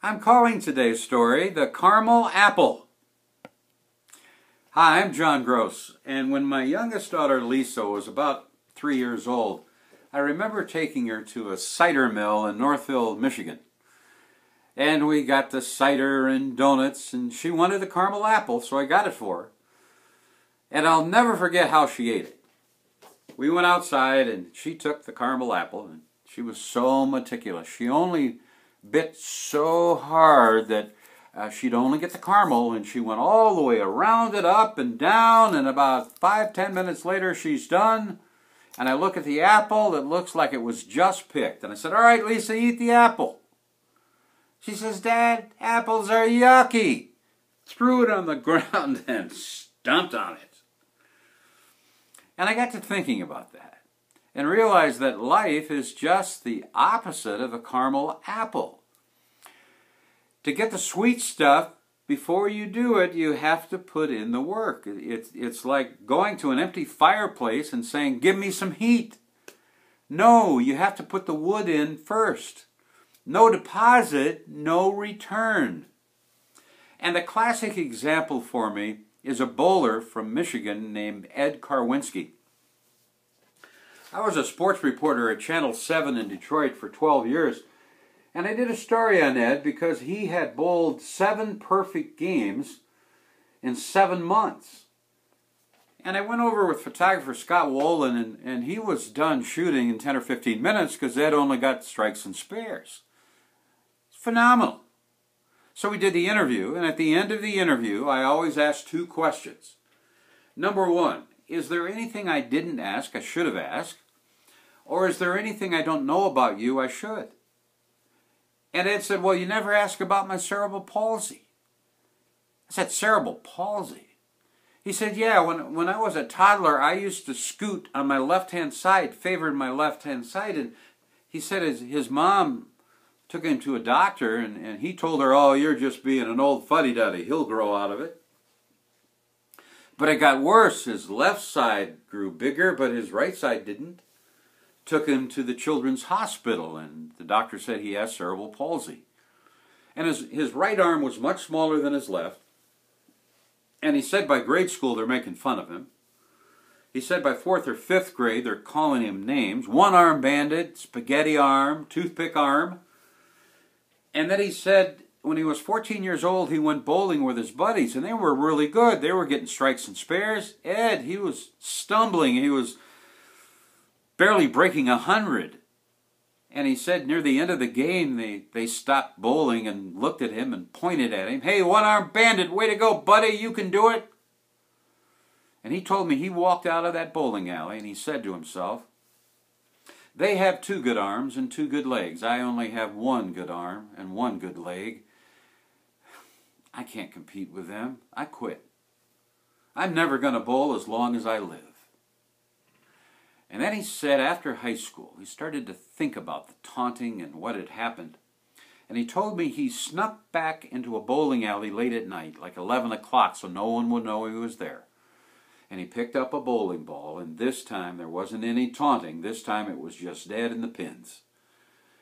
I'm calling today's story The Caramel Apple. Hi, I'm John Gross, and when my youngest daughter Lisa was about 3 years old, I remember taking her to a cider mill in Northville, Michigan. And we got the cider and donuts, and she wanted the caramel apple, so I got it for her. And I'll never forget how she ate it. We went outside, and she took the caramel apple, and she was so meticulous. She only bit so hard that she'd only get the caramel, and she went all the way around it, up and down, and about 5-10 minutes later she's done. And I look at the apple, it looks like it was just picked. And I said, "All right, Lisa, eat the apple." She says, "Dad, apples are yucky." Threw it on the ground and stomped on it. And I got to thinking about that and realized that life is just the opposite of a caramel apple. To get the sweet stuff, before you do it, you have to put in the work. It's like going to an empty fireplace and saying, "Give me some heat." No, you have to put the wood in first. No deposit, no return. And the classic example for me is a bowler from Michigan named Ed Karwinski. I was a sports reporter at Channel 7 in Detroit for 12 years, and I did a story on Ed because he had bowled 7 perfect games in 7 months. And I went over with photographer Scott Wolin, and he was done shooting in 10 or 15 minutes because Ed only got strikes and spares. It's phenomenal. So we did the interview, and at the end of the interview, I always ask 2 questions. Number 1, is there anything I didn't ask I should have asked? Or is there anything I don't know about you I should? And Ed said, "Well, you never ask about my cerebral palsy." I said, "Cerebral palsy?" He said, "Yeah, when I was a toddler, I used to scoot on my left-hand side, favoring my left-hand side." And he said his mom took him to a doctor, and he told her, "Oh, you're just being an old fuddy-duddy. He'll grow out of it." But it got worse. His left side grew bigger, but his right side didn't. Took him to the children's hospital, and the doctor said he has cerebral palsy. And his right arm was much smaller than his left. And he said by grade school they're making fun of him. He said by 4th or 5th grade they're calling him names. One-arm bandit, spaghetti arm, toothpick arm. And then he said when he was 14 years old he went bowling with his buddies, and they were really good. They were getting strikes and spares. Ed, he was stumbling. He was barely breaking 100. And he said near the end of the game they stopped bowling and looked at him and pointed at him. "Hey, one-armed bandit, way to go, buddy, you can do it." And he told me he walked out of that bowling alley and he said to himself, "They have 2 good arms and 2 good legs. I only have 1 good arm and 1 good leg. I can't compete with them. I quit. I'm never going to bowl as long as I live." And then he said after high school, he started to think about the taunting and what had happened. And he told me he snuck back into a bowling alley late at night, like 11 o'clock, so no one would know he was there. And he picked up a bowling ball, and this time there wasn't any taunting. This time it was just Ed and the pins.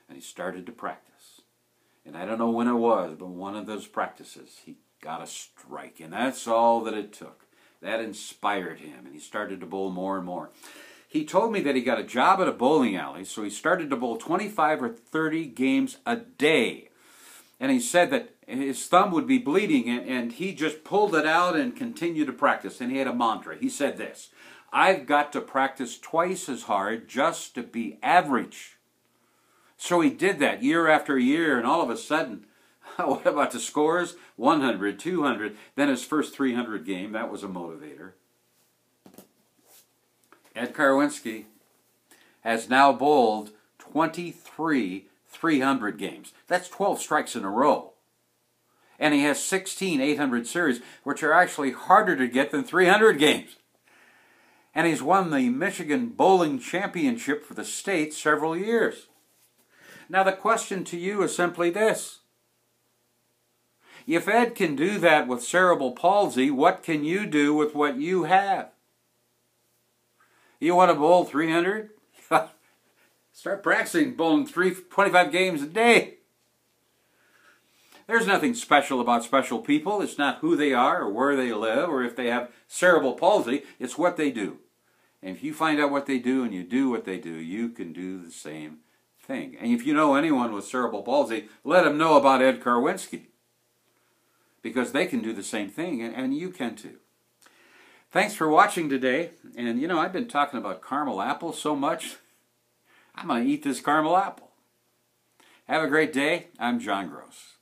And he started to practice. And I don't know when it was, but one of those practices, he got a strike. And that's all that it took. That inspired him, and he started to bowl more and more. He told me that he got a job at a bowling alley, so he started to bowl 25 or 30 games a day. And he said that his thumb would be bleeding, and he just pulled it out and continued to practice. And he had a mantra. He said this: "I've got to practice twice as hard just to be average." So he did that year after year, and all of a sudden, what about the scores? 100, 200, then his first 300 game. That was a motivator. Ed Karwinsky has now bowled 23 300 games. That's 12 strikes in a row. And he has 16 800 series, which are actually harder to get than 300 games. And he's won the Michigan Bowling Championship for the state several years. Now the question to you is simply this: if Ed can do that with cerebral palsy, what can you do with what you have? You want to bowl 300? Start practicing bowling 25 games a day. There's nothing special about special people. It's not who they are or where they live or if they have cerebral palsy. It's what they do. And if you find out what they do and you do what they do, you can do the same thing. And if you know anyone with cerebral palsy, let them know about Ed Karwinsky, because they can do the same thing, and you can too. Thanks for watching today. And you know, I've been talking about caramel apples so much, I'm going to eat this caramel apple. Have a great day. I'm John Gross.